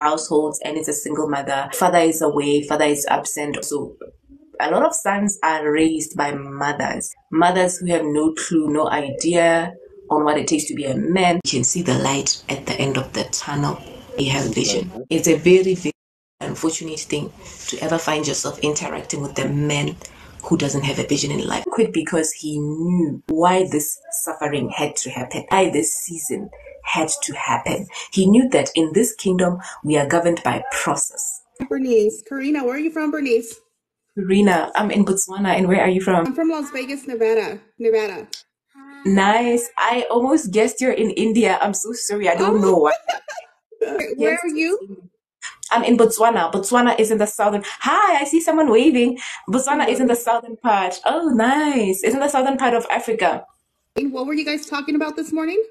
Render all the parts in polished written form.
households and it's a single mother. Father is away, father is absent. So a lot of sons are raised by mothers who have no clue, no idea on what it takes to be a man. You can see the light at the end of the tunnel. You have vision. It's a very, very unfortunate thing to ever find yourself interacting with a man who doesn't have a vision in life. Quit because he knew why this suffering had to happen, why this season had to happen. He knew that in this kingdom we are governed by process. Bernice. Karina, where are you from, Bernice? Rina, I'm in Botswana, and where are you from? I'm from Las Vegas, Nevada. Nice. I almost guessed you're in India. I'm so sorry. I don't know why. Where are you? I'm in Botswana. Botswana is in the southern. Hi, I see someone waving. Botswana is in the southern part. Oh, nice. It's in the southern part of Africa. What were you guys talking about this morning?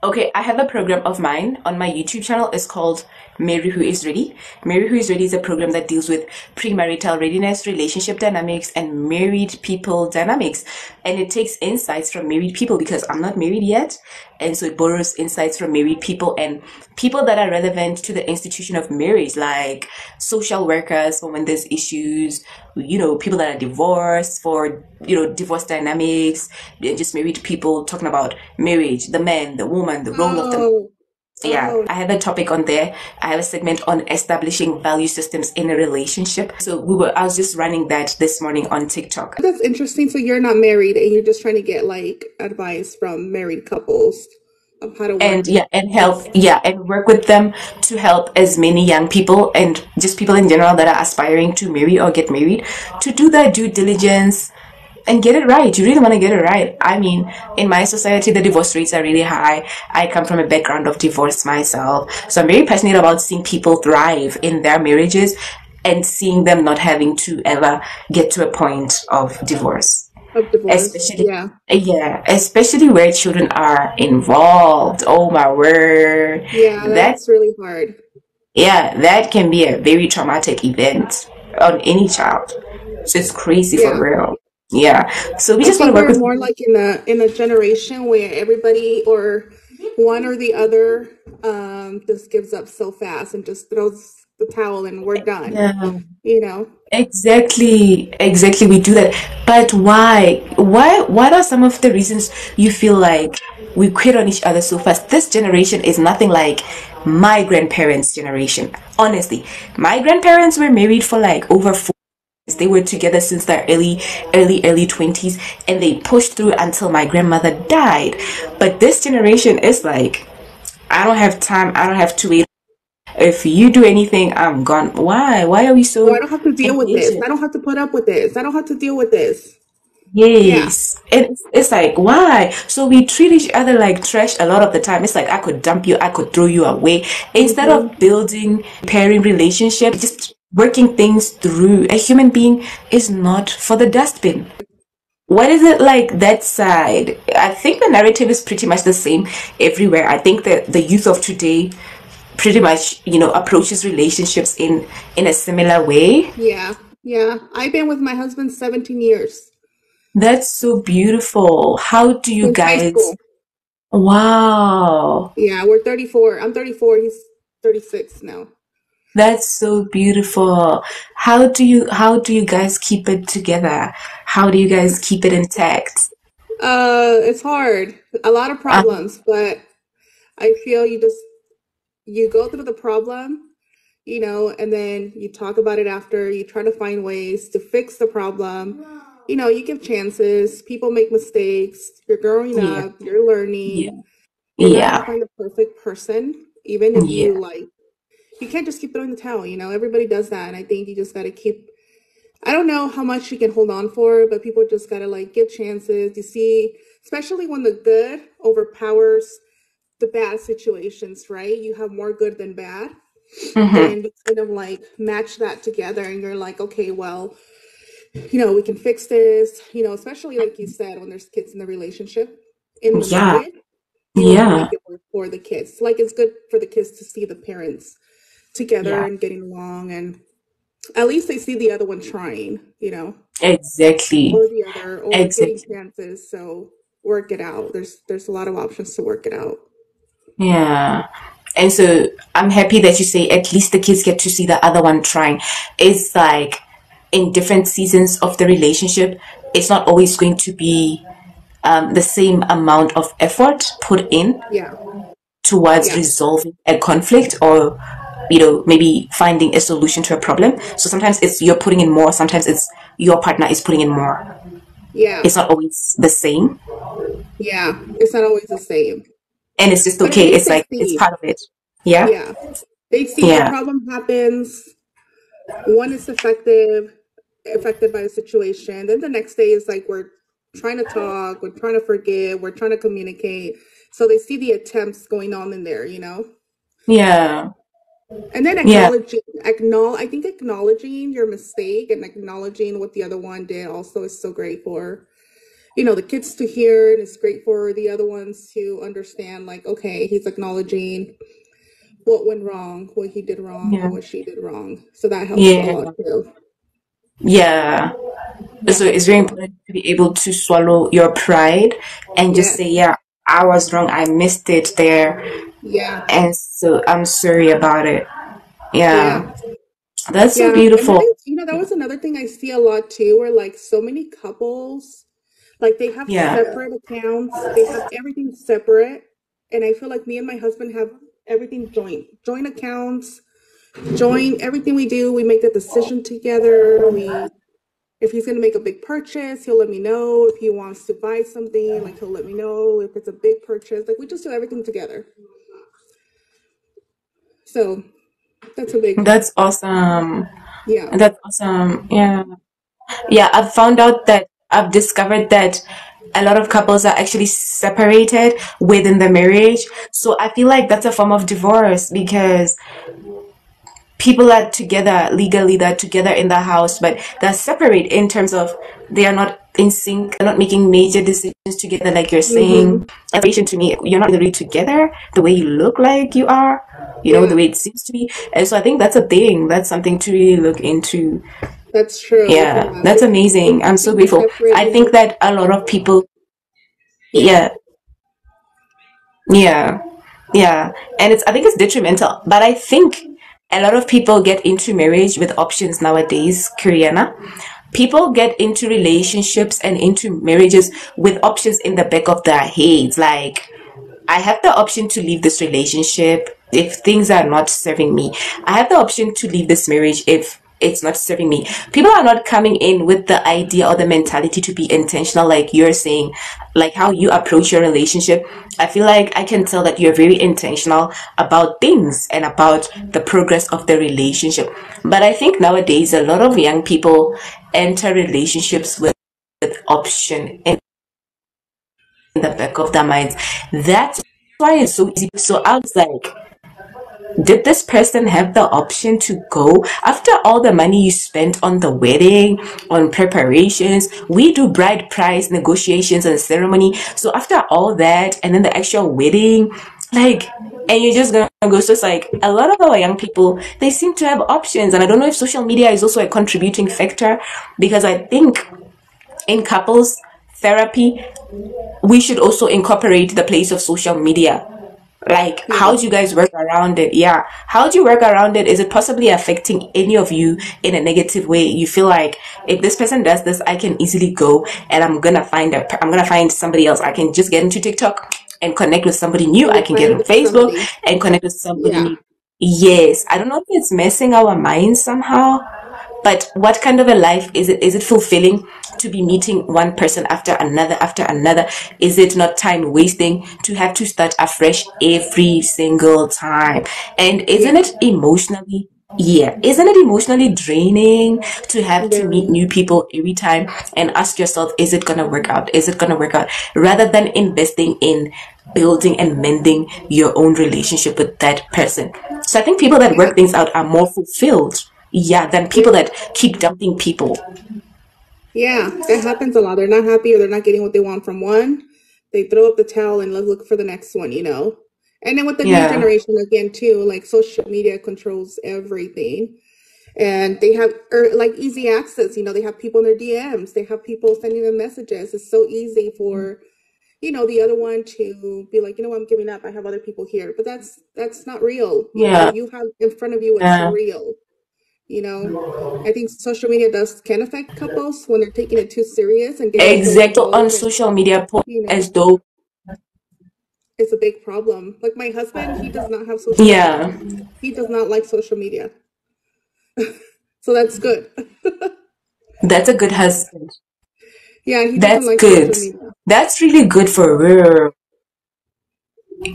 Okay, I have a program of mine on my YouTube channel. It's called Mary Who Is Ready. Mary Who Is Ready is a program that deals with premarital readiness, relationship dynamics, and married people dynamics. And it takes insights from married people because I'm not married yet. And so it borrows insights from married people and people that are relevant to the institution of marriage, like social workers for when there's issues, people that are divorced for, divorce dynamics, and just married people talking about marriage, the man, the woman, the role of the. Yeah, I have a topic on there. I have a segment on establishing value systems in a relationship. So I was just running that this morning on TikTok. That's interesting. So you're not married and you're just trying to get advice from married couples of how to work. And work with them to help as many young people and just people in general that are aspiring to marry or get married to do their due diligence and get it right. You really want to get it right. I mean, in my society, the divorce rates are really high. I come from a background of divorce myself. So I'm very passionate about seeing people thrive in their marriages and seeing them not having to ever get to a point of divorce. Especially where children are involved. Oh my word. Yeah, that's really hard. Yeah, that can be a very traumatic event on any child. So it's crazy for real. Yeah, so we just want to work with more like in a generation where everybody or one or the other just gives up so fast and just throws the towel and we're done. Yeah. Exactly. We do that. But why? What are some of the reasons you feel like we quit on each other so fast? This generation is nothing like my grandparents' generation. Honestly, my grandparents were married for like over 4 years. They were together since their early 20s and they pushed through until my grandmother died. But this generation is like, I don't have time. I don't have to wait. If you do anything, I'm gone. Why are we so I don't have to deal with this. I don't have to put up with this. I don't have to deal with this. Yes. And it's like, why? So we treat each other like trash a lot of the time. It's like, I could dump you, I could throw you away. Instead of building pairing relationship, just working things through. A human being is not for the dustbin. What is it like that side? I think the narrative is pretty much the same everywhere. I think that the youth of today pretty much, approaches relationships in a similar way. Yeah. I've been with my husband 17 years. That's so beautiful. How do you guys? Wow. Yeah, we're 34. I'm 34. He's 36 now. That's so beautiful. How do you guys keep it together? How do you guys keep it intact? It's hard. A lot of problems, but I feel you go through the problem, and then you talk about it after, you try to find ways to fix the problem. You give chances, people make mistakes, you're growing up, you're learning. You're not gonna find the perfect person, even if you can't just keep throwing the towel, everybody does that. And I think you just gotta I don't know how much you can hold on for, but people just gotta give chances. You see, especially when the good overpowers the bad situations, right? You have more good than bad. And you kind of match that together and you're like, okay, well, we can fix this, especially like you said, when there's kids in the relationship, in the marriage, make it work for the kids. It's good for the kids to see the parents together and getting along, and at least they see the other one trying, Exactly. Or the other, or getting chances. So work it out. There's a lot of options to work it out. Yeah. And so I'm happy that you say at least the kids get to see the other one trying. It's like in different seasons of the relationship, it's not always going to be the same amount of effort put in Yeah. towards Yeah. resolving a conflict, or maybe finding a solution to a problem. So sometimes it's you're putting in more, sometimes it's your partner is putting in more. Yeah. It's not always the same, Yeah. It's not always the same. and it's just But at okay. least It's they like it's see. part of it. Yeah. Yeah. They see the Yeah. problem happens. One is affected by the situation. Then the next day is like we're trying to talk, we're trying to forgive, we're trying to communicate. So they see the attempts going on in there, you know? Yeah. And then Yeah. I think acknowledging your mistake and acknowledging what the other one did also is so great for, the kids to hear, and it's great for the other ones to understand, like, okay, he's acknowledging what went wrong, what he did wrong, or Yeah. what she did wrong. So that helps a lot Yeah. too. Yeah. That So helps it's a very lot. important to be able to swallow your pride and just Yes. say, yeah, I was wrong. I missed it there. Yeah. And so I'm sorry about it. Yeah. Yeah. That's so Yeah. And that beautiful. is, that was another thing I see a lot too, where like so many couples, like they have Yeah. separate accounts, they have everything separate. And I feel like me and my husband have everything joint accounts, joint everything we do. We make the decision together. If he's going to make a big purchase, he'll let me know. If he wants to buy something, like he'll let me know. If it's a big purchase, like we just do everything together. So that's a big, That's awesome. yeah. That's awesome. Yeah. Yeah. I've discovered that a lot of couples are actually separated within the marriage. So I feel like that's a form of divorce because people are together legally, they're together in the house, but they're separate in terms of they are not in sync, they're not making major decisions together, like you're saying. Mm-hmm. Separation to me, you're not really together the way you look like you are, the Yeah, way it seems to be. And so I think that's a thing, that's something to really look into. that's true. Yeah, Yeah. that's If amazing. you I'm so can be grateful. separate, I think that a lot of people, yeah. yeah, yeah, yeah. And I think it's detrimental, but I think a lot of people get into marriage with options nowadays, Kuriana. People get into relationships and into marriages with options in the back of their heads. Like, I have the option to leave this relationship if things are not serving me. I have the option to leave this marriage if it's not serving me. People are not coming in with the idea or the mentality to be intentional, like you're saying, like how you approach your relationship. I feel like I can tell that you're very intentional about things and about the progress of the relationship. But I think nowadays a lot of young people enter relationships with option in the back of their minds. That's why it's so easy. So I was like, did this person have the option to go after all the money you spent on the wedding, on preparations? We do bride price negotiations and ceremony. So after all that, and then the actual wedding, like, and you're just gonna go. So it's like a lot of our young people, they seem to have options. And I don't know if social media is also a contributing factor, because I think in couples therapy, we should also incorporate the place of social media. Like, how Yeah. do you guys work around it? Yeah. How do you work around it? Is it possibly affecting any of you in a negative way? You feel like if this person does this, I can easily go and I'm gonna find somebody else. I can just get into TikTok and connect with somebody new. And I you're can get on friends with Facebook somebody. and connect with somebody Yeah. new. Yes. I don't know if it's messing our minds somehow, but what kind of a life is it? Is it fulfilling to be meeting one person after another after another? Is it not time wasting to have to start afresh every single time? And isn't Yeah. it emotionally, yeah, isn't it emotionally draining to have to meet Very. new people every time and ask yourself, is it gonna work out? Is it gonna work out? Rather than investing in building and mending your own relationship with that person. So I think people that Yeah. work things out are more fulfilled, yeah, than people Yeah. that keep dumping people. Yeah. That happens a lot. They're not happy, or they're not getting what they want from one. They throw up the towel and let's look for the next one. And then with the new Yeah, generation again too, like social media controls everything. And they have like easy access. They have people in their DMs. They have people sending them messages. It's so easy for the other one to be like, I'm giving up. I have other people here. But that's not real. Yeah. You have in front of you what's Yeah. real. You know, I think social media does can affect couples when they're taking it too serious and getting so Exactly. On involved and, social media, you know, as though, it's a big problem. Like my husband, he does not have social media. yeah, He does not like social media. So that's good. that's a good husband. Yeah, he doesn't That's like social good. media. That's really good for her.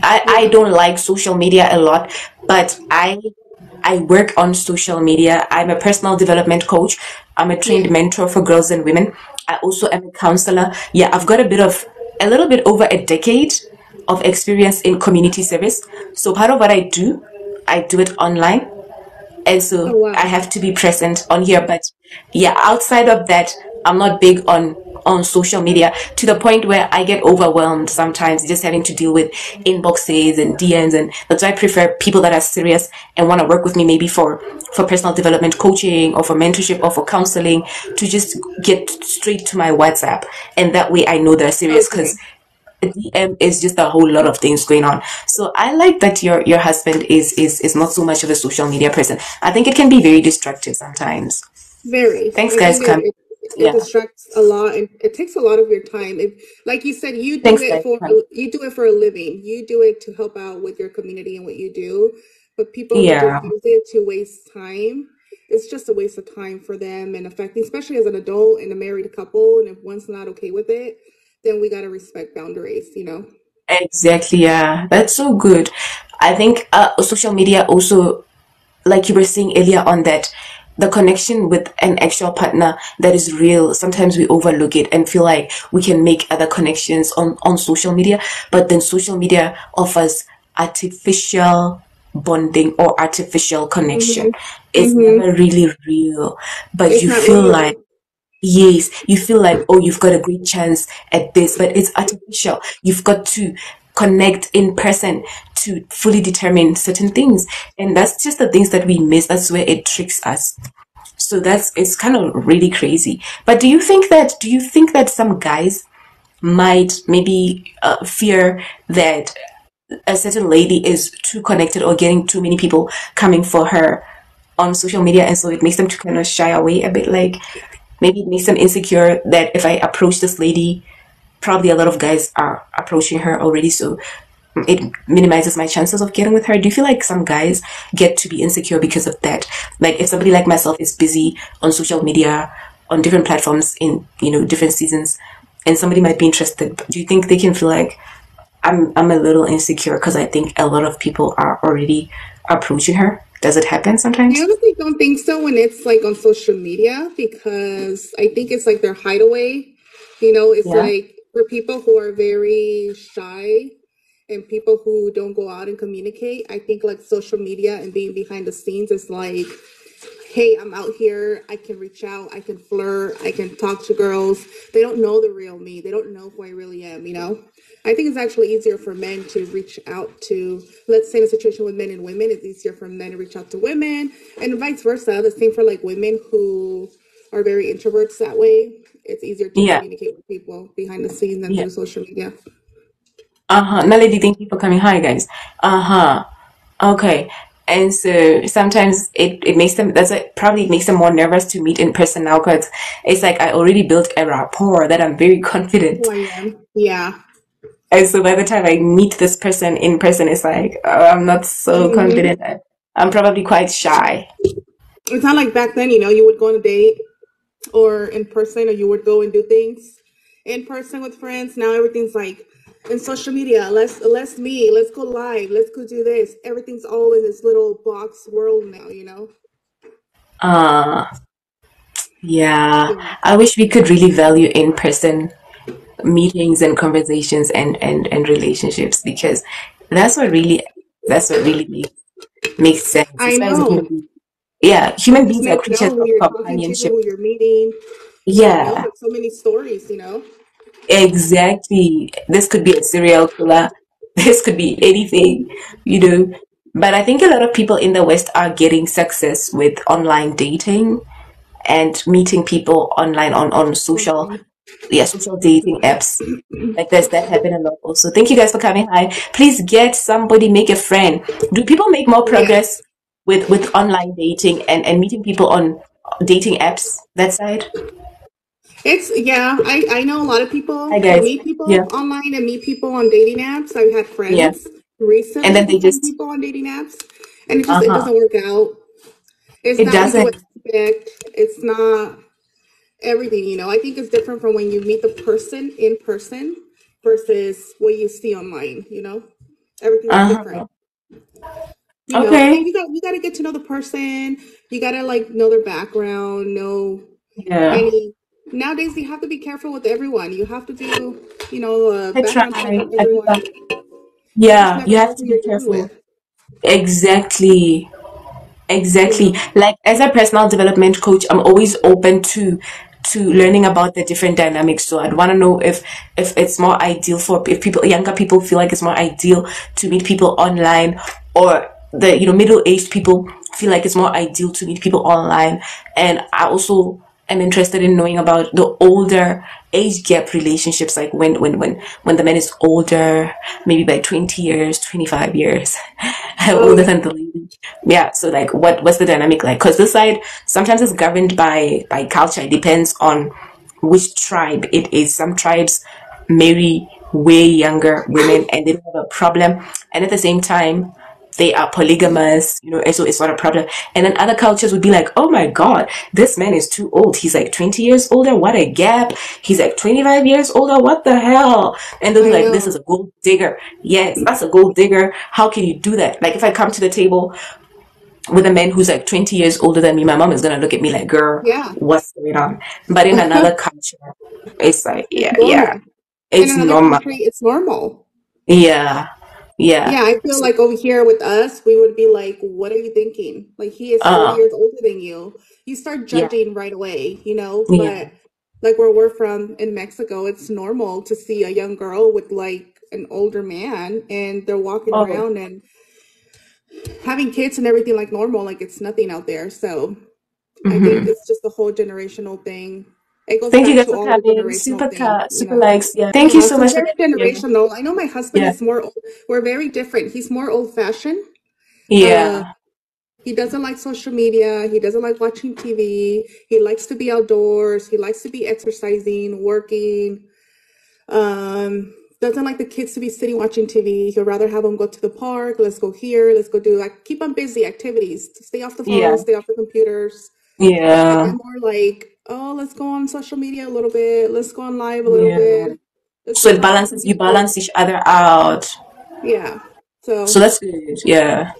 I Yeah. don't like social media a lot, but I work on social media. I'm a personal development coach. I'm a Yeah. trained mentor for girls and women. I also am a counselor. Yeah, I've got a little bit over a decade of experience in community service. So part of what I do it online. And Oh so I wow. have to be present on here. But yeah, outside of that, I'm not big on social media, to the point where I get overwhelmed sometimes just having to deal with inboxes and DMs. And that's why I prefer people that are serious and want to work with me, maybe for personal development coaching or for mentorship or for counseling, to just get straight to my WhatsApp. And that way I know they're serious, because Okay. DM is just a whole lot of things going on. So I like that your husband is not so much of a social media person. I think it can be very destructive sometimes. Very. Thanks, I guys. think Come. it Yeah. distracts a lot and it takes a lot of your time. Like you said, Thanks, guys. Come. you do it for a living. You do it to help out with your community and what you do. But people who Yeah. just use it to waste time, it's just a waste of time for them and affecting, especially as an adult and a married couple. And if one's not okay with it, then we gotta respect boundaries. Exactly. Yeah. That's so good. I think social media also, like you were saying earlier on, that the connection with an actual partner that is real, sometimes we overlook it and feel like we can make other connections on social media, but then social media offers artificial bonding or artificial connection. Mm-hmm. It's Mm-hmm. never really real, but It's you not feel like, real. yes, you feel like, oh, you've got a great chance at this, but it's artificial. You've got to connect in person to fully determine certain things. And that's just the things that we miss. That's where it tricks us. So it's kind of really crazy. But do you think that some guys might maybe fear that a certain lady is too connected or getting too many people coming for her on social media, and so it makes them to kind of shy away a bit, like maybe it makes them insecure that if I approach this lady, probably a lot of guys are approaching her already, so it minimizes my chances of getting with her. Do you feel like some guys get to be insecure because of that? Like if somebody like myself is busy on social media, on different platforms in, different seasons, and somebody might be interested, do you think they can feel like I'm a little insecure because I think a lot of people are already approaching her? Does it happen I sometimes? honestly don't think so when it's like on social media because I think it's like their hideaway. It's Yeah. like for people who are very shy and people who don't go out and communicate, I think like social media and being behind the scenes is like, hey, I'm out here. I can reach out. I can flirt. I can talk to girls. They don't know the real me. They don't know who I really am. I think it's actually easier for men to reach out to, let's say in a situation with men and women, it's easier for men to reach out to women and vice versa. The same for like women who are very introverts that way. It's easier to Yeah. communicate with people behind the scenes than Yeah. through social media. Uh-huh. Naledi, thank you for coming. Hi, guys. Uh-huh. Okay. And so sometimes it makes them, that's what probably makes them more nervous to meet in person now, because it's like I already built a rapport that I'm very confident. Who I am. Yeah. And so by the time I meet this person in person, it's like, oh, I'm not so Hmm. confident. I'm probably quite shy. It's not like back then, you would go on a date or in person, or you would go and do things in person with friends. Now everything's like in social media. Let's meet. Let's go live. Let's go do this. Everything's all in this little box world now. Uh, yeah. Yeah, I wish we could really value in-person meetings and conversations and relationships, because that's what really that's what really makes sense, I especially know. human beings. Yeah, human You just beings are never creatures know who of you're talking to, companionship. who you're meeting. You never know. Yeah, There's so many stories. exactly. This could be a serial killer. This could be anything, you know. But I think a lot of people in the West are getting success with online dating and meeting people online on social Online. yeah, social dating apps. Like there's that happen a lot also. Thank you guys for coming. Hi. Please get somebody, make a friend. Do people make more progress Yes. with online dating and meeting people on dating apps that side? It's yeah, I know a lot of Hi people guys. meet Yeah. people online and meet people on dating apps. I've had Yeah. friends And recently then who they met just people on dating apps, and it uh-huh. doesn't work out. It's It not what you doesn't. expect. It's not everything, you know. I think it's different from when you meet the person in person versus what you see online, you know. Everything's different. Uh-huh. You know, I mean, Okay. you got to get to know the person. You got to like know their background, know Yeah. any nowadays you have to be careful with everyone. You have to do, you know, a I try. background check on I everyone. try. You just Yeah, never you have know to who be you're dealing careful. with, Exactly. you Exactly. know. Like as a personal development coach, I'm always open to learning about the different dynamics. So I'd want to know if it's more ideal for if people younger people feel like it's more ideal to meet people online, or the middle-aged people feel like it's more ideal to meet people online. And I also am interested in knowing about the older age gap relationships, like when the man is older, maybe by 20 years, 25 years Oh older yeah. than the lady. Yeah, so like what's the dynamic like? Because this side sometimes is governed by culture. It depends on which tribe it is. Some tribes marry way younger women and they don't have a problem, and at the same time they are polygamous, and so it's not a problem. And then other cultures would be like, oh my god, this man is too old. He's like 20 years older. What a gap. He's like 25 years older. What the hell? And they'll be I like, this is know. a gold digger. Yes, that's a gold digger. How can you do that? Like if I come to the table with a man who's like 20 years older than me, my mom is going to look at me like, girl, Yeah. what's going on? But in another culture, it's like, It's yeah, yeah, normal. In it's another country, normal. it's normal. Yeah, yeah. Yeah, I feel So, like over here with us, we would be like, what are you thinking? Like he is 40 uh, years older than you. You start yeah, judging right away, you know? yeah. But like where we're from in Mexico, it's normal to see a young girl with like an older man and they're walking Oh, around and having kids and everything like normal, like it's nothing out there. So I think mm-hmm. it's just a whole generational thing. It goes Thank you back guys to for all the coming. generational Super thing, you super know. likes. Yeah. Thank you so So it's much for very being here. generational. I know my husband Yeah. is more, we're very different. He's more old fashioned. Uh, Yeah. he doesn't like social media. He doesn't like watching TV. He likes to be outdoors. He likes to be exercising, working. Doesn't like the kids to be sitting watching TV. He'd rather have them go to the park. Let's go here. Let's go do like keep them busy activities. Stay off the Yeah. phones. Stay off the computers. And Yeah. I'm more like, oh, let's go on social media a little bit. Let's go on live a little Yeah. bit. Let's So go it talk to some balances, you people. balance each other out. Yeah. So So that's good. Yeah.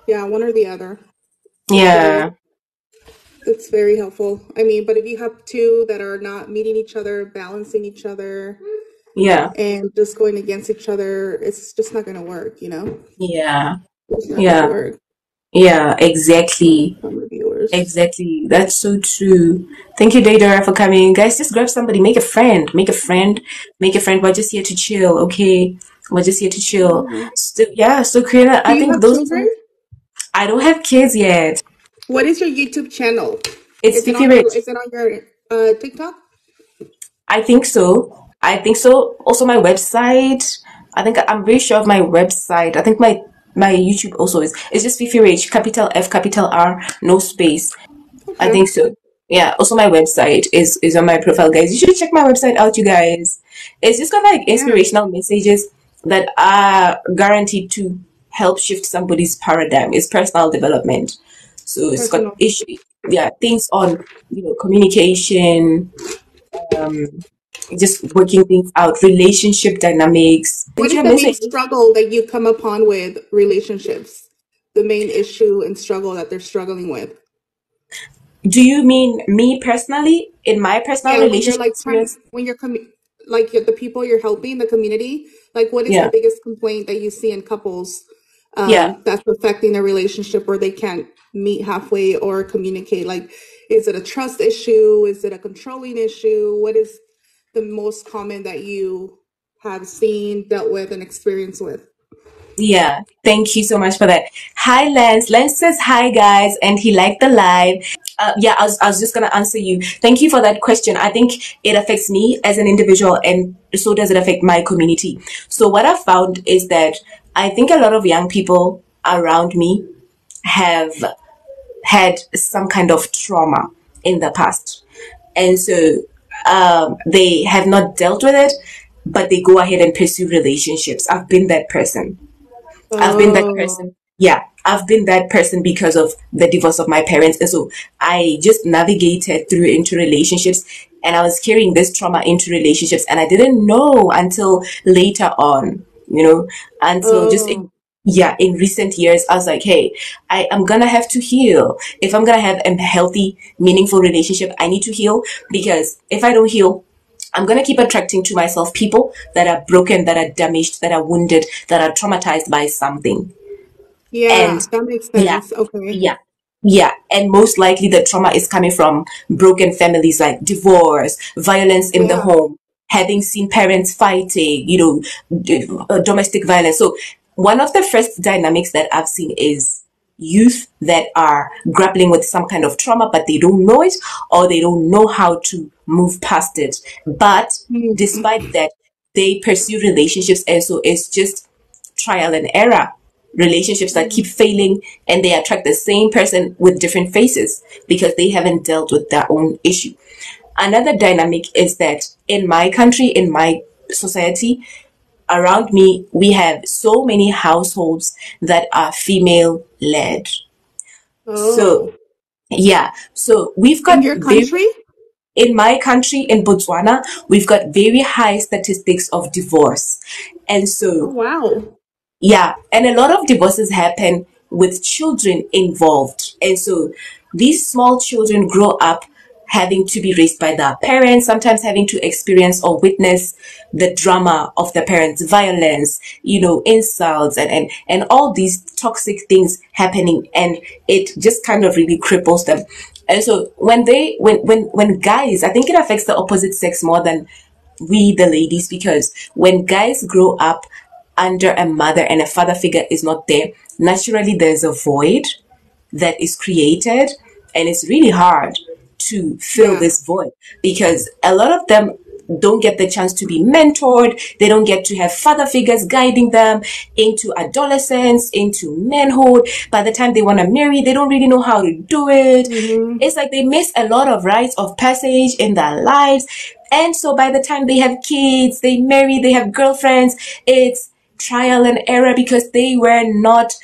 yeah, one or the other. So Yeah. it's very helpful. I mean, but if you have two that are not meeting each other, balancing each other, Yeah. and just going against each other, it's just not going to work, you know? Yeah. It's not going to Yeah. work. Yeah. Exactly. Some reviewers. Exactly. That's so true. Thank you, Daydora, for coming. Guys, just grab somebody, make a friend, make a friend, make a friend. We're just here to chill, okay? We're just here to chill. Yeah. So, yeah, so Karina, Do I you think have those are children? some. I don't have kids yet. What is your YouTube channel? It's FifiRich. Is it on your TikTok? I think so. I think so. Also, my website. I think I'm very sure of my website. I think my YouTube also is. It's just FifiRich, capital F, capital R, no space. I Okay. think so. Yeah. Also, my website is on my profile, guys. You should check my website out, you guys. It's just got like Yeah. inspirational messages that are guaranteed to help shift somebody's paradigm. It's personal development, so it's got Personal. issue. Yeah, things on communication, just working things out, relationship dynamics. What Did you is have the main messages? struggle that you come upon with relationships? The main issue and struggle that they're struggling with? Do you mean me personally in my personal Yeah, when you're relationship like trying, experience? when you're like the people you're helping, the community, like what is the Yeah, biggest complaint that you see in couples yeah. that's affecting their relationship where they can't meet halfway or communicate? Like, is it a trust issue? Is it a controlling issue? What is the most common that you have seen, dealt with, and experienced with? Yeah, thank you so much for that. Hi, Lance. Lance says hi, guys, and he liked the live. Yeah, I was just gonna answer you. Thank you for that question. I think it affects me as an individual, and so does it affect my community. So what I've found is that I think a lot of young people around me have had some kind of trauma in the past. And so they have not dealt with it, but they go ahead and pursue relationships. I've been that person. I've been that Oh, person. Yeah, I've been that person because of the divorce of my parents. And so I just navigated through into relationships, and I was carrying this trauma into relationships, and I didn't know until later on, until just oh, yeah, in recent years, I was like, hey, I am gonna have to heal. If I'm gonna have a healthy, meaningful relationship, I need to heal, because if I don't heal, I'm going to keep attracting to myself people that are broken, that are damaged, that are wounded, that are traumatized by something. And yeah, that makes yeah, sense. Okay. yeah, yeah. And most likely the trauma is coming from broken families, like divorce, violence in the Yeah. home, having seen parents fighting, domestic violence. So one of the first dynamics that I've seen is youth that are grappling with some kind of trauma, but they don't know it, or they don't know how to move past it. But Mm. despite that, they pursue relationships. And so it's just trial and error, relationships that keep failing, and they attract the same person with different faces because they haven't dealt with their own issue. Another dynamic is that in my country, in my society, around me, we have so many households that are female led. So, Oh, yeah, so we've in got your very, country? in my country, in Botswana, we've got very high statistics of divorce. And Oh, so wow. yeah, and a lot of divorces happen with children involved. And so these small children grow up having to be raised by their parents, sometimes having to experience or witness the drama of the parents' violence, insults, and all these toxic things happening. And it just kind of really cripples them. And so when guys, I think it affects the opposite sex more than we the ladies, because when guys grow up under a mother and a father figure is not there, naturally there's a void that is created, and it's really hard to fill Yeah. this void because a lot of them don't get the chance to be mentored. They don't get to have father figures guiding them into adolescence, into manhood. By the time they want to marry, they don't really know how to do it. Mm-hmm. It's like they miss a lot of rites of passage in their lives. And so by the time they have kids, they marry, they have girlfriends, it's trial and error because they were not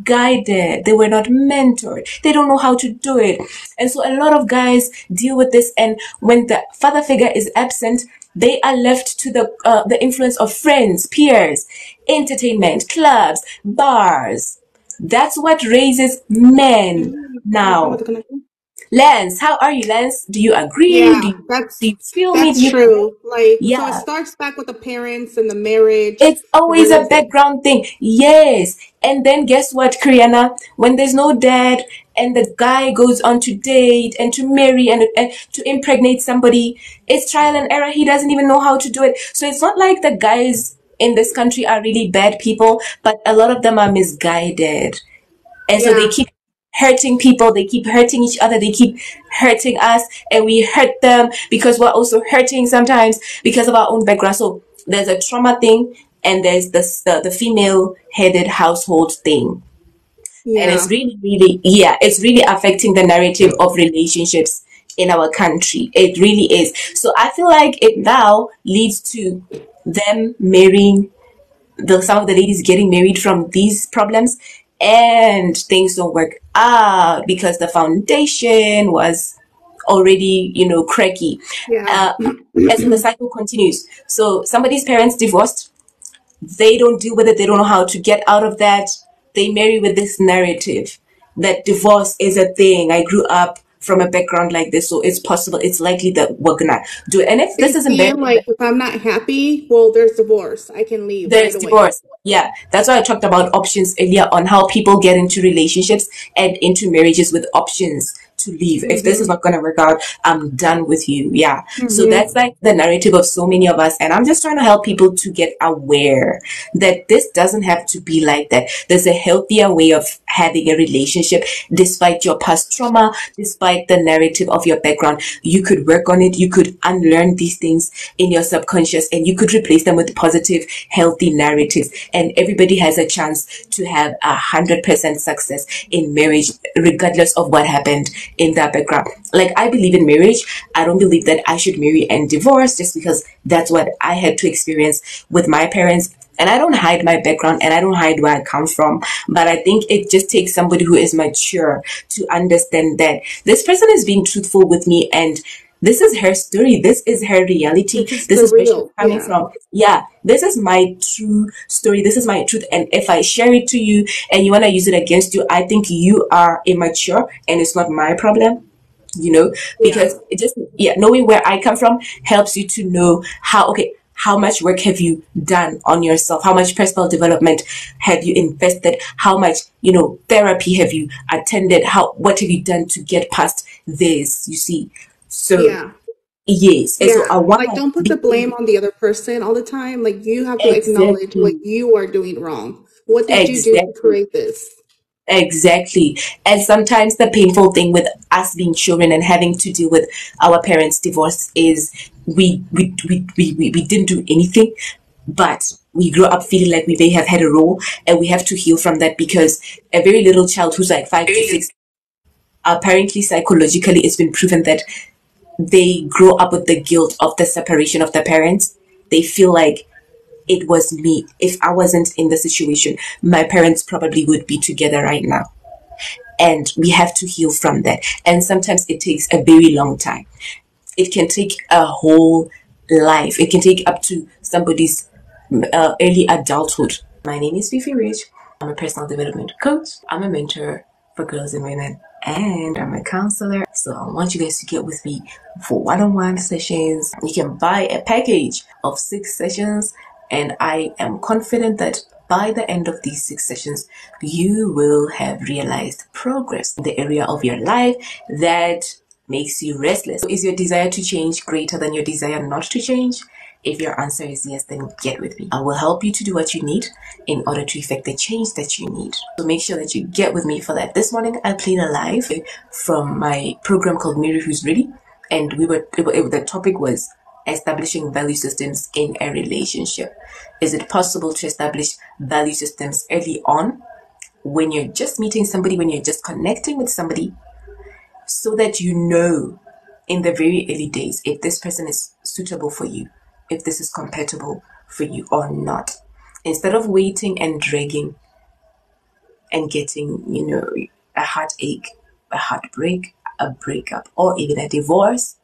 guided, they were not mentored, they don't know how to do it. And so a lot of guys deal with this, and when the father figure is absent, they are left to the influence of friends, peers, entertainment, clubs, bars. That's what raises men now. Lance, how are you, Lance? Do you agree? Do Yeah, you, do you feel me? Do that's you true. Like, so it yeah, starts back with the parents and the marriage, it's always a relative. background thing. Yes. And then guess what, Kriana? When there's no dad and the guy goes on to date and to marry and to impregnate somebody, it's trial and error. He doesn't even know how to do it. So it's not like the guys in this country are really bad people, but a lot of them are misguided. And so they Yeah, keep hurting people, they keep hurting each other, they keep hurting us, and we hurt them because we're also hurting sometimes because of our own background. So there's a trauma thing, and there's the female headed household thing. And it's yeah, really, really, yeah, it's really affecting the narrative of relationships in our country. It really is. So I feel like it now leads to them marrying some of the ladies getting married from these problems, and things don't work out because the foundation was already cracky. yeah, uh, and so the cycle continues. So somebody's parents divorced, they don't deal with it, they don't know how to get out of that. They marry with this narrative that divorce is a thing. I grew up from a background like this, so it's possible, it's likely that we're gonna do it. And if they this isn't feel bad, like if I'm not happy, well, there's divorce. I can leave right there's away. divorce. Yeah, that's why I talked about options earlier on how people get into relationships and into marriages with options to leave. If this is not going to work out, I'm done with you. Yeah. So Mm-hmm. that's like the narrative of so many of us. And I'm just trying to help people to get aware that this doesn't have to be like that. There's a healthier way of having a relationship despite your past trauma, despite the narrative of your background. You could work on it. You could unlearn these things in your subconscious and you could replace them with positive, healthy narratives. And everybody has a chance to have 100% success in marriage, regardless of what happened in that background. Like, I believe in marriage. I don't believe that I should marry and divorce just because that's what I had to experience with my parents. And I don't hide my background and I don't hide where I come from. But I think it just takes somebody who is mature to understand that this person is being truthful with me and this is her story. This is her reality. This is where she's coming from. Yeah, this is my true story. This is my truth. And if I share it to you and you want to use it against you, I think you are immature and it's not my problem. You know, because it just, knowing where I come from helps you to know how much work have you done on yourself? How much personal development have you invested? How much, therapy have you attended? What have you done to get past this? You see? So, yes. And so I want Like, don't put the blame on the other person all the time. Like, you have to acknowledge what exactly, you are doing wrong. What did you do to exactly. create this? Exactly. And sometimes the painful thing with us being children and having to deal with our parents' divorce is we didn't do anything, but we grew up feeling like we may have had a role and we have to heal from that because a very little child who's like 5 to 6, apparently psychologically it's been proven that they grow up with the guilt of the separation of the parents. They feel like it was me. If I wasn't in the situation, my parents probably would be together right now. And we have to heal from that. And sometimes it takes a very long time. It can take a whole life. It can take up to somebody's early adulthood. My name is FifiRich. I'm a personal development coach. I'm a mentor for girls and women. And I'm a counselor. So I want you guys to get with me for one-on-one sessions. You can buy a package of 6 sessions. And I am confident that by the end of these 6 sessions, you will have realized progress in the area of your life that makes you restless. Is your desire to change greater than your desire not to change? If your answer is yes, then get with me. I will help you to do what you need in order to effect the change that you need. So make sure that you get with me for that. This morning, I played a live from my program called Mary Who's Ready. And the topic was establishing value systems in a relationship. Is it possible to establish value systems early on when you're just meeting somebody, when you're just connecting with somebody, so that you know in the very early days if this person is suitable for you, if this is compatible for you or not, instead of waiting and dragging and getting, a heartache, a heartbreak, a breakup, or even a divorce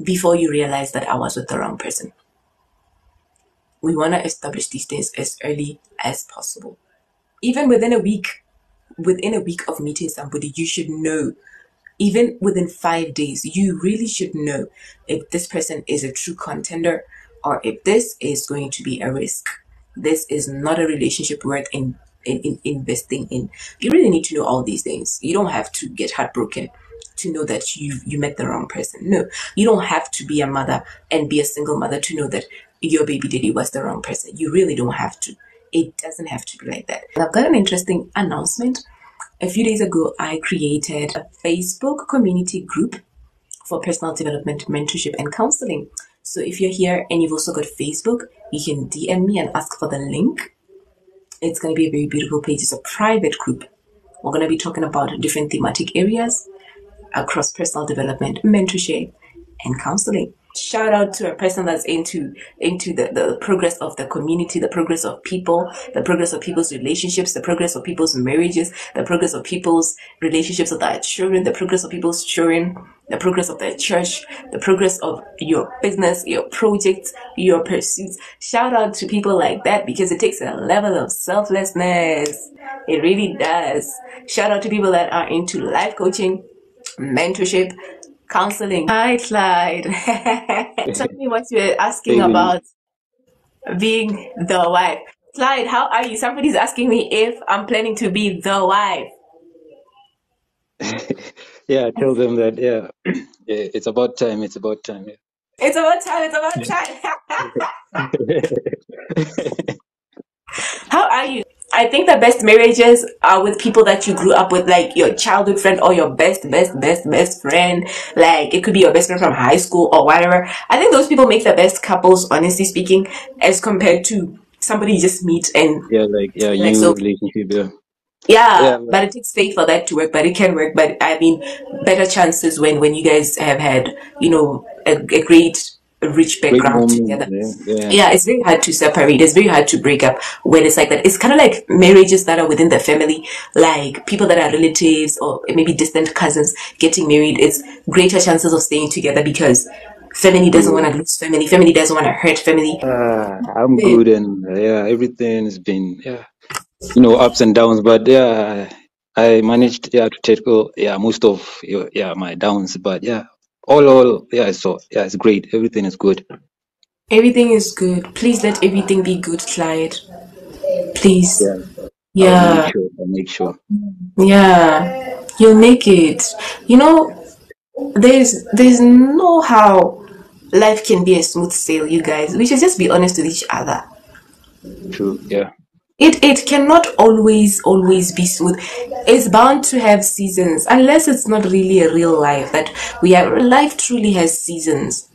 before you realize that I was with the wrong person. We want to establish these things as early as possible. Even within a week of meeting somebody, you should know. Even within 5 days, you really should know if this person is a true contender or if this is going to be a risk. This is not a relationship worth investing in. You really need to know all these things. You don't have to get heartbroken to know that you met the wrong person. No, you don't have to be a mother and be a single mother to know that your baby daddy was the wrong person. You really don't have to. It doesn't have to be like that. And I've got an interesting announcement. A few days ago, I created a Facebook community group for personal development, mentorship, and counseling. So if you're here and you've also got Facebook, you can DM me and ask for the link. It's going to be a very beautiful page. It's a private group. We're going to be talking about different thematic areas across personal development, mentorship, and counseling. Shout out to a person that's into the progress of the community, the progress of people, the progress of people's relationships, the progress of people's marriages, the progress of people's relationships with their children, the progress of people's children, the progress of their church, the progress of your business, your projects, your pursuits. Shout out to people like that because it takes a level of selflessness. It really does. Shout out to people that are into life coaching, mentorship, counseling. Hi, Clyde. Tell me what you were asking about being the wife. Clyde, how are you? Somebody's asking me if I'm planning to be the wife. Yeah, tell them that, yeah, yeah, it's about time. It's about time. It's about time. It's about time. Yeah. How are you? I think the best marriages are with people that you grew up with, like your childhood friend or your best friend. Like it could be your best friend from high school or whatever. I think those people make the best couples, honestly speaking, as compared to somebody you just meet and Yeah, like, yeah, like new so. relationship. Yeah, Yeah, yeah, but it takes faith for that to work, but it can work. But I mean, better chances when you guys have had, a great, rich great background moment. together. Yeah, yeah, Yeah, it's very hard to separate. It's very hard to break up when it's like that. It's kind of like marriages that are within the family, like people that are relatives or maybe distant cousins getting married. It's greater chances of staying together because family doesn't want yeah. to lose family. Family doesn't want to hurt family. I'm Yeah. good, and yeah, everything's been, yeah, ups and downs, but yeah, I managed, yeah, to tackle, yeah, most of, yeah, my downs, but yeah, all, yeah, so yeah, it's great. Everything is good. Everything is good. Please let everything be good, Clyde. Please. Yeah, I'll make Yeah. sure. I'll make sure. Yeah. You'll make it. You know, there's no how life can be a smooth sail, you guys. We should just be honest with each other. True. Yeah. It cannot always be smooth. It's bound to have seasons, unless it's not really a real life that we have. Life truly has seasons.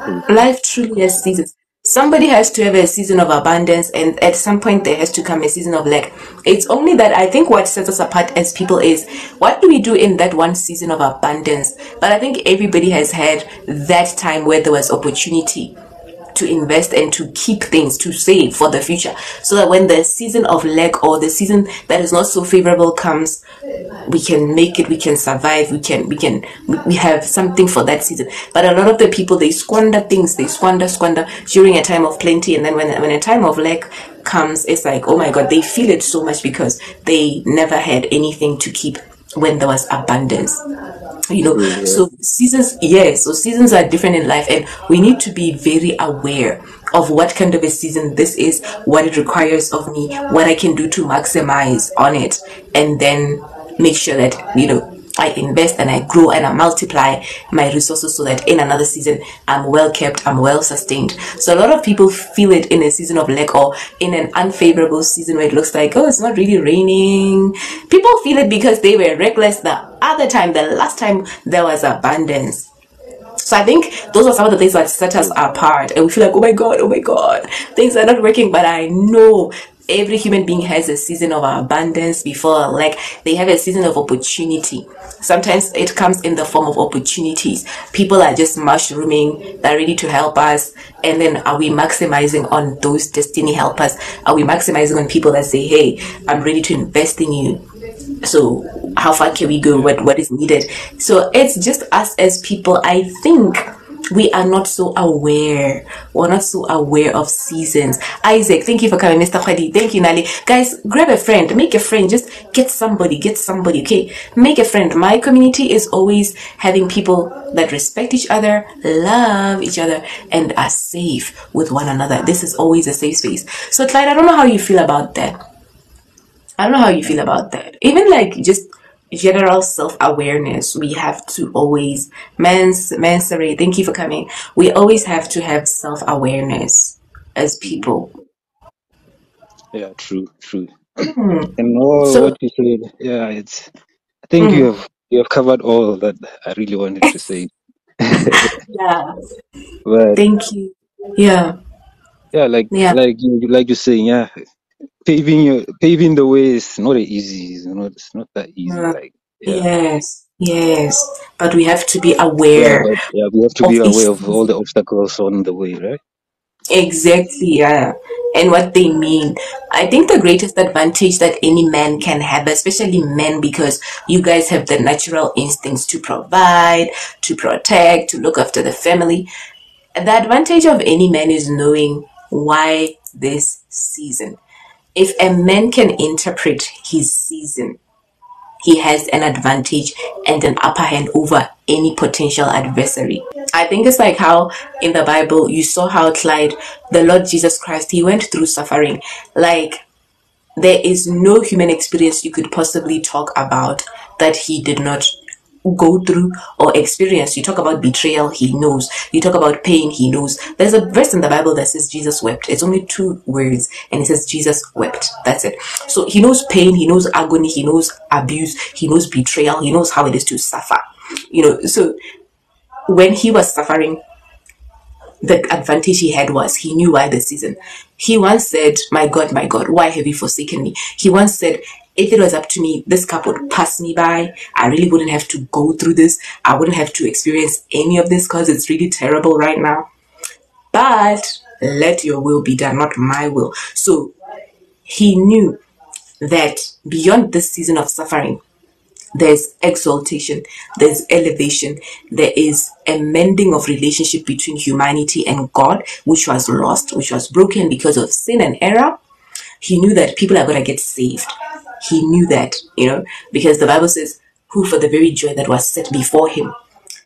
True. True. Life truly has seasons. Somebody has to have a season of abundance, and at some point there has to come a season of lack. It's only that I think what sets us apart as people is what do we do in that one season of abundance. But I think everybody has had that time where there was opportunity to invest and to keep things to save for the future, so that when the season of lack or the season that is not so favorable comes, we can make it, we can survive, we have something for that season. But a lot of the people, they squander things, they squander during a time of plenty, and then when a time of lack comes, it's like, oh my god, they feel it so much because they never had anything to keep when there was abundance. True. Yeah. So seasons, yeah, so seasons are different in life, and we need to be very aware of what kind of a season this is, what it requires of me, what I can do to maximize on it, and then make sure that I invest and I grow and I multiply my resources so that in another season I'm well kept, I'm well sustained. So a lot of people feel it in a season of lack or in an unfavorable season where it looks like, oh, it's not really raining. People feel it because they were reckless the other time, the last time there was abundance. So I think those are some of the things that set us True. apart, and we feel like, oh my god, things are not working. But I know every human being has a season of abundance before, like they have a season of opportunity. Sometimes it comes in the form of opportunities. People are just mushrooming, they're ready to help us. And then are we maximizing on those destiny helpers? Are we maximizing on people that say, hey, I'm ready to invest in you? So how far can we go? What is needed? So it's just us as people, I think we are not so aware. We're not so aware of seasons. Isaac, thank you for coming. Mr. Khadi, thank you, Nali. Guys, grab a friend, make a friend, just get somebody, okay? Make a friend. My community is always having people that respect each other, love each other, and are safe with one another. This is always a safe space. So Clyde, I don't know how you feel about that. I don't know how you feel about that. Even like just general self-awareness, we have to always, Mansari, thank you for coming. We always have to have self-awareness as people. Yeah. True. True. Hmm. And all So, what you said, yeah, it's. I think hmm, you have covered all that I really wanted to say. yeah, But thank you. Yeah, yeah, like yeah, like you're saying, yeah, paving the way is not easy. It's not that easy. uh, Like, yeah, yes. But we have to be yeah, aware but yeah, we have to of be each aware of all the season. obstacles on the way, right? Exactly, yeah. And what they mean. I think the greatest advantage that any man can have, especially men, because you guys have the natural instincts to provide, to protect, to look after the family. The advantage of any man is knowing why this season. If a man can interpret his season, he has an advantage and an upper hand over any potential adversary. I think it's like how in the Bible you saw how Clyde, the Lord Jesus Christ, he went through suffering. Like there is no human experience you could possibly talk about that he did not go through or experience. You talk about betrayal, he knows. You talk about pain, he knows. There's a verse in the Bible that says Jesus wept. It's only 2 words, and it says Jesus wept. That's it. So he knows pain, he knows agony, he knows abuse, he knows betrayal, he knows how it is to suffer. So when he was suffering, the advantage he had was he knew why the season. He once said, my God, why have you forsaken me? He once said, if it was up to me, this cup would pass me by. I really wouldn't have to go through this. I wouldn't have to experience any of this because it's really terrible right now. But let your will be done, not my will. So he knew that beyond this season of suffering, there's exaltation, there's elevation, there is a mending of relationship between humanity and God, which was lost, which was broken because of sin and error. He knew that people are going to get saved. He knew that, because the Bible says, who for the very joy that was set before him,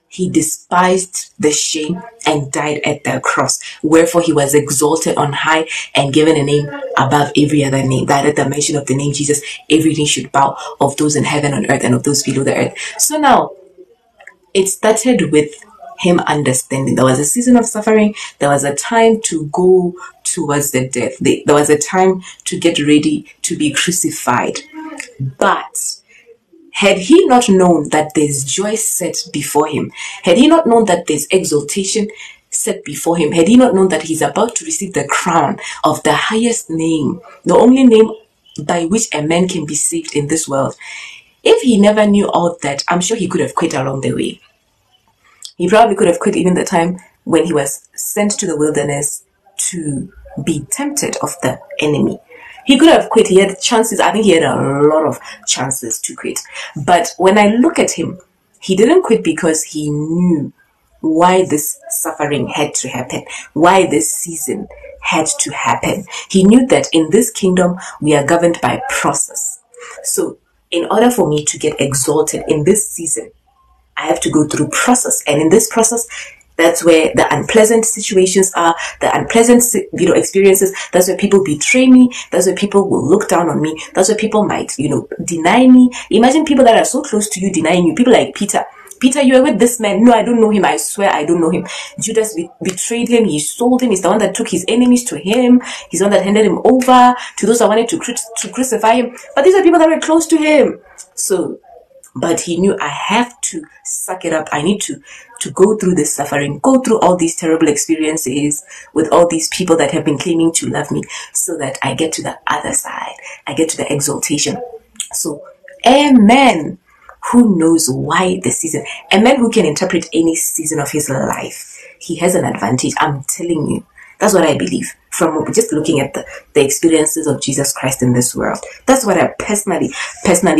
he despised the shame and died at the cross. Wherefore he was exalted on high and given a name above every other name, that at the mention of the name Jesus, every knee should bow, of those in heaven, on earth, and of those below the earth. So now, it started with him understanding there was a season of suffering. There was a time to go towards the death. There was a time to get ready to be crucified. But had he not known that there's joy set before him, had he not known that there's exaltation set before him, had he not known that he's about to receive the crown of the highest name, the only name by which a man can be saved in this world, if he never knew all that, I'm sure he could have quit along the way. He probably could have quit even the time when he was sent to the wilderness to be tempted of the enemy. He could have quit. He had chances. I think he had a lot of chances to quit. But when I look at him, he didn't quit because he knew why this suffering had to happen, why this season had to happen. He knew that in this kingdom, we are governed by process. So in order for me to get exalted in this season, I have to go through process. And in this process, that's where the unpleasant situations are, the unpleasant, experiences. That's where people betray me. That's where people will look down on me. That's where people might, deny me. Imagine people that are so close to you denying you. People like Peter. Peter, you are with this man. No, I don't know him. I swear I don't know him. Judas betrayed him. He sold him. He's the one that took his enemies to him. He's the one that handed him over to those that wanted to crucify him. But these are people that were close to him. But he knew I have to suck it up. I need to go through this suffering, go through all these terrible experiences with all these people that have been claiming to love me so that I get to the other side. I get to the exaltation. So, a man who knows why the season, a man who can interpret any season of his life, he has an advantage. I'm telling you. That's what I believe from just looking at the experiences of Jesus Christ in this world. That's what I personally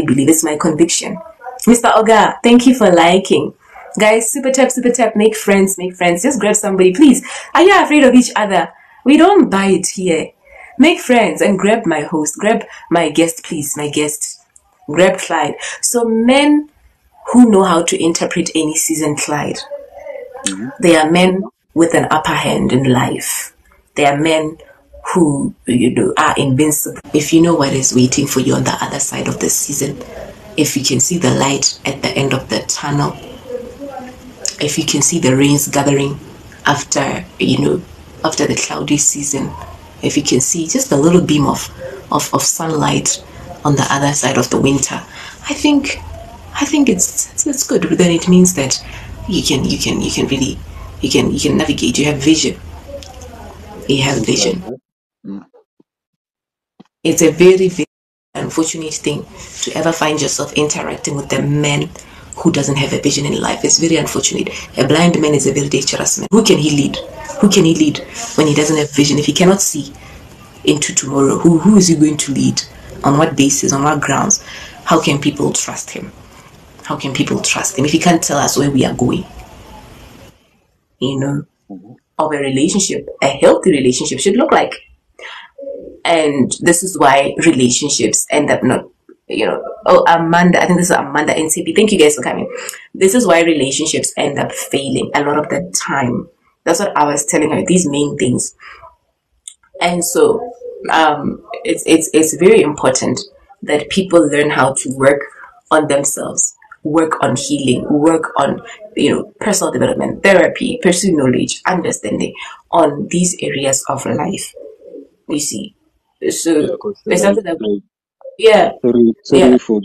believe. It's my conviction. Mr. Oga, thank you for liking. Guys, super tap, make friends. Just grab somebody, please. Are you afraid of each other? We don't buy it here. Make friends and grab my host. Grab my guest, please. My guest. Grab Clyde. So men who know how to interpret any season, Clyde, they are men with an upper hand in life. They are men who, are invincible. If you know what is waiting for you on the other side of the season, if you can see the light at the end of the tunnel, if you can see the rains gathering after the cloudy season, if you can see just a little beam of sunlight on the other side of the winter, I think it's good. Then it means that you can navigate. You have vision. You have vision. It's a very, very unfortunate thing to ever find yourself interacting with a man who doesn't have a vision in life. It's very unfortunate. A blind man is a very dangerous man. Who can he lead? Who can he lead when he doesn't have vision? If he cannot see into tomorrow, who is he going to lead? On what basis? On what grounds? How can people trust him? How can people trust him if he can't tell us where we are going? Of a relationship, a healthy relationship should look like. And this is why relationships end up not, Amanda, I think this is Amanda NCP. Thank you guys for coming. This is why relationships end up failing a lot of the time. That's what I was telling her, these main things. And so it's very important that people learn how to work on themselves, work on healing, work on, personal development, therapy, pursue knowledge, understanding on these areas of life. You see, Yeah, so because it's something that, yeah, sorry yeah, for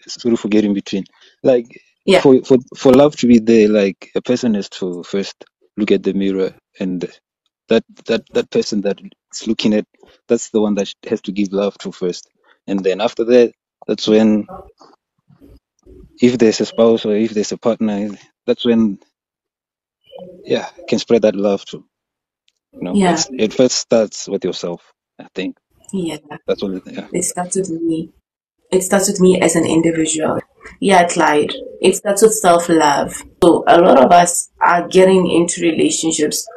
sorry for getting between. Like yeah, for love to be there, like a person has to first look at the mirror, and that person that is looking at, that's the one that has to give love to first, and then after that, that's when, if there's a spouse or if there's a partner, that's when, yeah, can spread that love to. yeah, It first starts with yourself. I think yeah. that's all. Yeah. It starts with me. It starts with me as an individual. Yeah, Clyde. It starts with self love. So a lot of us are getting into relationships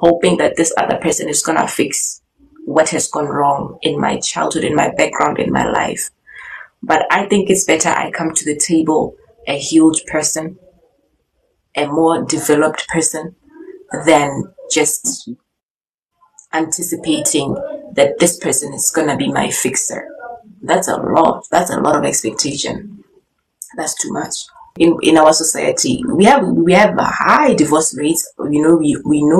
hoping that this other person is gonna fix what has gone wrong in my childhood, in my background, in my life. But I think it's better I come to the table a healed person, a more developed person, than just anticipating that this person is gonna be my fixer. That's a lot. That's a lot of expectation. That's too much. In our society, we have a high divorce rates. We know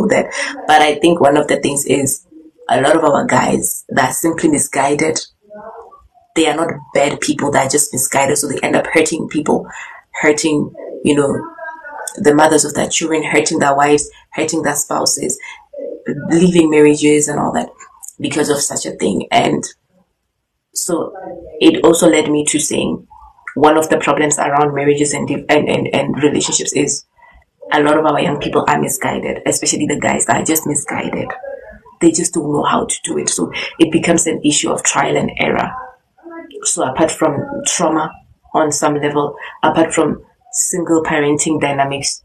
that, but I think one of the things is a lot of our guys that are simply misguided. They are not bad people. They're just misguided, so they end up hurting people, hurting you know the mothers of their children, hurting their wives, hurting their spouses, leaving marriages and all that because of such a thing. And so it also led me to saying one of the problems around marriages and relationships is a lot of our young people are misguided, especially the guys that are just misguided. They just don't know how to do it. So it becomes an issue of trial and error. So apart from trauma on some level, apart from single parenting dynamics,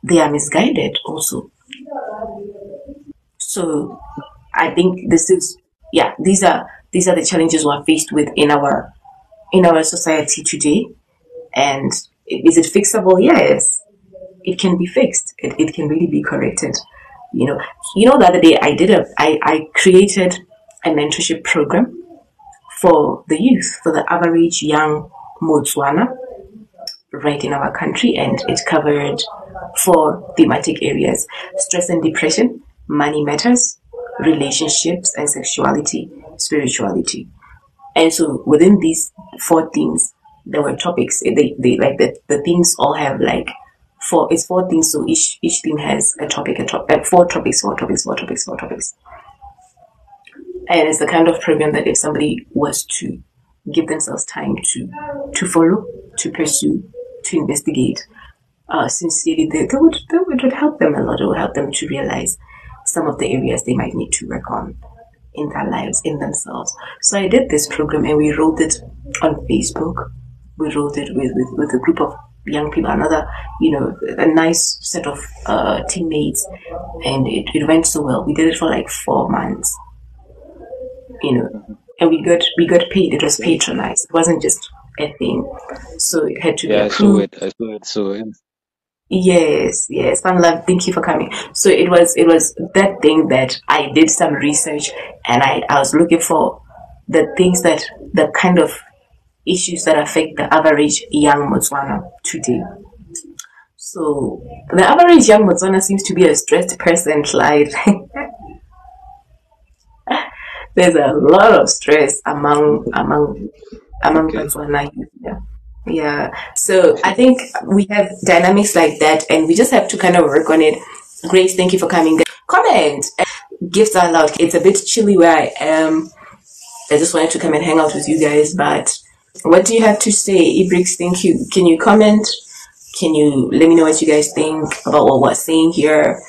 they are misguided also. So I think these are the challenges we're faced with in our society today. And is it fixable? Yes, it can be fixed. It can really be corrected. You know, the other day I created a mentorship program for the youth, for the average young Motswana right in our country, and it covered four thematic areas: stress and depression, money matters, relationships and sexuality, spirituality. And so within these four themes, there were topics. They like the themes all have like four themes. So each theme has four topics, four topics, four topics, four topics. And it's the kind of program that if somebody was to give themselves time to follow, to pursue, to investigate, sincerely, that would help them a lot. It would help them to realize some of the areas they might need to work on in their lives, in themselves. So I did this program and we wrote it on Facebook. We wrote it with a group of young people, a nice set of teammates, and it went so well. We did it for like 4 months, and we got paid. It was patronized. It wasn't just a thing. So it had to be Yeah, I saw approved. it. I saw it. So yeah. Yes, yes. Fun love, thank you for coming. So it was that thing that I did some research, and I was looking for the kind of issues that affect the average young Motswana today. So the average young Motswana seems to be a stressed person, Clyde. There's a lot of stress among Okay. Botswana youth. Yeah. Yeah. So I think we have dynamics like that, and we just have to kind of work on it. Grace, thank you for coming. Comment. Gifts are allowed. It's a bit chilly where I am. I just wanted to come and hang out with you guys, but what do you have to say? Ibrix, thank you. Can you comment? Can you let me know what you guys think about what we're saying here?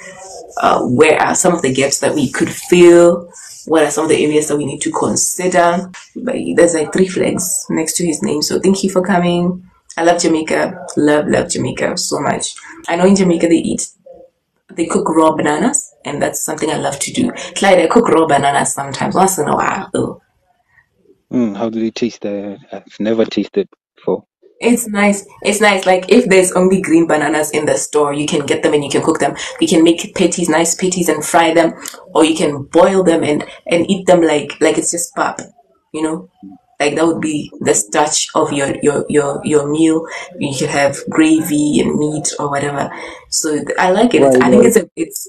Where are some of the gaps that we could fill? What are some of the areas that we need to consider? But there's like 3 flags next to his name. So thank you for coming. I love Jamaica. Love Jamaica so much. I know in Jamaica they cook raw bananas, and that's something I love to do. Clyde, I cook raw bananas sometimes, once in a while though. How do they taste? I've never tasted before. It's nice. It's nice. Like if there's only green bananas in the store, you can get them and you can cook them. You can make patties, nice patties, and fry them, or you can boil them and eat them like it's just pap, you know. Like that would be the starch of your meal. You could have gravy and meat or whatever. So I like it. Why, I think it's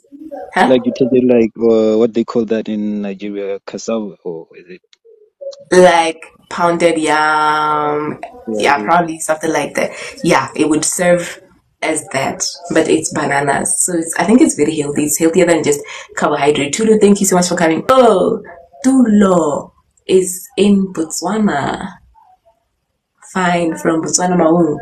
huh? like you take it like what they call that in Nigeria, cassava, or is it? Like pounded yam. Yeah, Yeah, yeah. probably something like that. Yeah, it would serve as that, but it's bananas. So I think it's very healthy. It's healthier than just carbohydrate. Tulu, thank you so much for coming. Oh, Tulo is in Botswana. Fine, from Botswana Maung.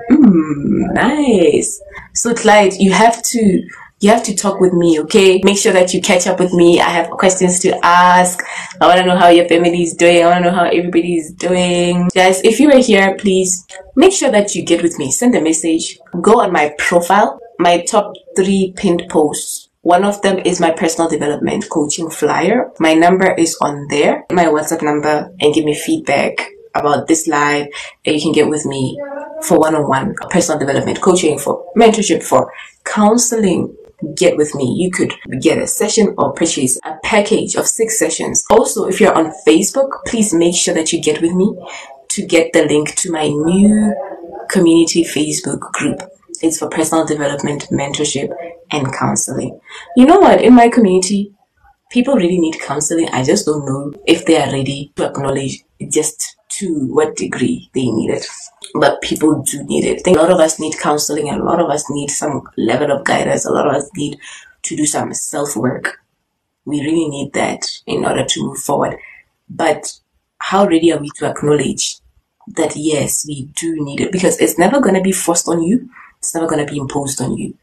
Nice. So Clyde, you have to talk with me, okay? Make sure that you catch up with me. I have questions to ask. I want to know how your family is doing. I want to know how everybody is doing. Guys, if you are here, please make sure that you get with me. Send a message. Go on my profile. My top 3 pinned posts. One of them is my personal development coaching flyer. My number is on there, my WhatsApp number, and give me feedback about this live. And you can get with me for one-on-one personal development coaching, for mentorship, for counseling. Get with me. You could get a session or purchase a package of 6 sessions. Also, if you're on Facebook, please make sure that you get with me to get the link to my new community Facebook group. It's for personal development, mentorship, and counseling. You know what? In my community, people really need counseling. I just don't know if they are ready to acknowledge just to what degree they need it. But people do need it. I think a lot of us need counseling, and a lot of us need some level of guidance. A lot of us need to do some self-work. We really need that in order to move forward. But how ready are we to acknowledge that, yes, we do need it? Because it's never going to be forced on you. It's never going to be imposed on you.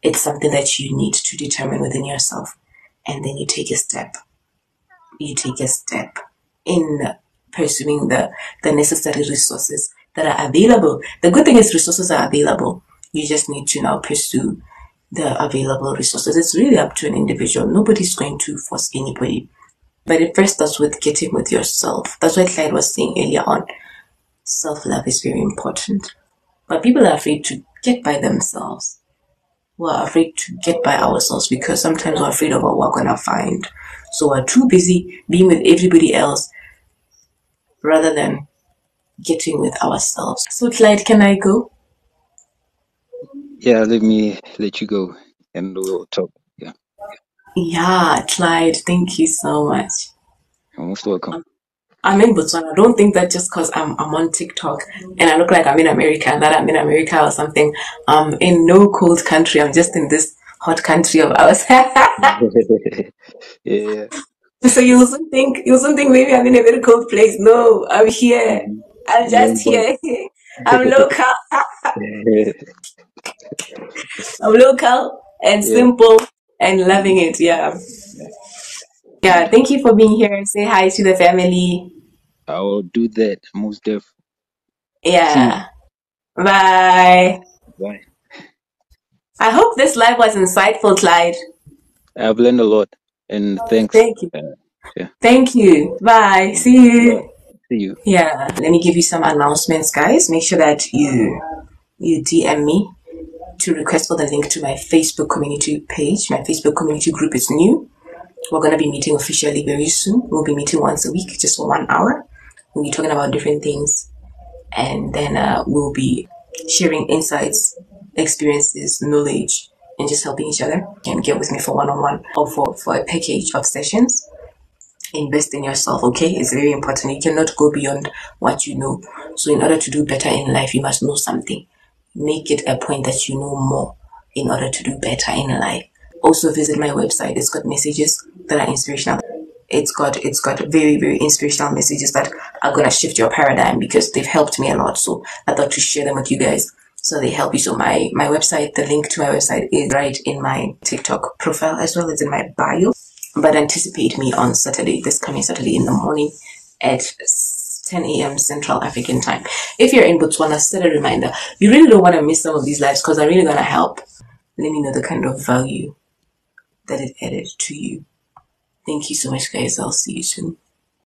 It's something that you need to determine within yourself. And then you take a step. You take a step in pursuing the necessary resources that are available. The good thing is resources are available. You just need to now pursue the available resources. It's really up to an individual. Nobody's going to force anybody. But it first starts with getting with yourself. That's what Clyde was saying earlier on. Self-love is very important. But people are afraid to get by themselves. We're afraid to get by ourselves because sometimes we're afraid of what we're going to find. So we're too busy being with everybody else rather than getting with ourselves. So Clyde, can I go? Yeah, let me let you go and we'll talk. Yeah, Yeah, Clyde, thank you so much. you're most welcome. I'm in Botswana. Don't think that just because I'm on TikTok and I look like I'm in America, that I'm in America or something. I'm in no cold country. I'm just in this hot country of ours. Yeah. So you wouldn't think maybe I'm in a very cold place. No, I'm here. Mhm. I'm No, just but here. I'm local. I'm local and yeah, simple and loving it. Yeah. yeah. Yeah. Thank you. Thank you for being here. Say hi to the family. I will do that most def. See you. Yeah. Bye. Bye. I hope this live was insightful, Clyde. I've learned a lot, and thanks. Thank you. Yeah. Thank you. Bye. See Bye. you. See you. Yeah. Let me give you some announcements, guys. Make sure that you DM me to request for the link to my Facebook community page. My Facebook community group is new. We're going to be meeting officially very soon. We'll be meeting once a week, just for 1 hour. We'll be talking about different things. And then we'll be sharing insights, experiences, knowledge, and just helping each other. You can get with me for one-on-one or for a package of sessions. Invest in yourself, okay? It's very important. You cannot go beyond what you know. So in order to do better in life, you must know something. Make it a point that you know more in order to do better in life. Also visit my website. It's got messages that are inspirational. It's got very, very inspirational messages that are gonna shift your paradigm because they've helped me a lot. So I thought to share them with you guys so they help you. So my website, the link to my website is right in my TikTok profile as well as in my bio. But anticipate me on Saturday, this coming Saturday in the morning at 10 a.m. Central African time. If you're in Botswana, set a reminder. You really don't want to miss some of these lives because I'm really going to help. Let me know the kind of value that it added to you. Thank you so much, guys. I'll see you soon.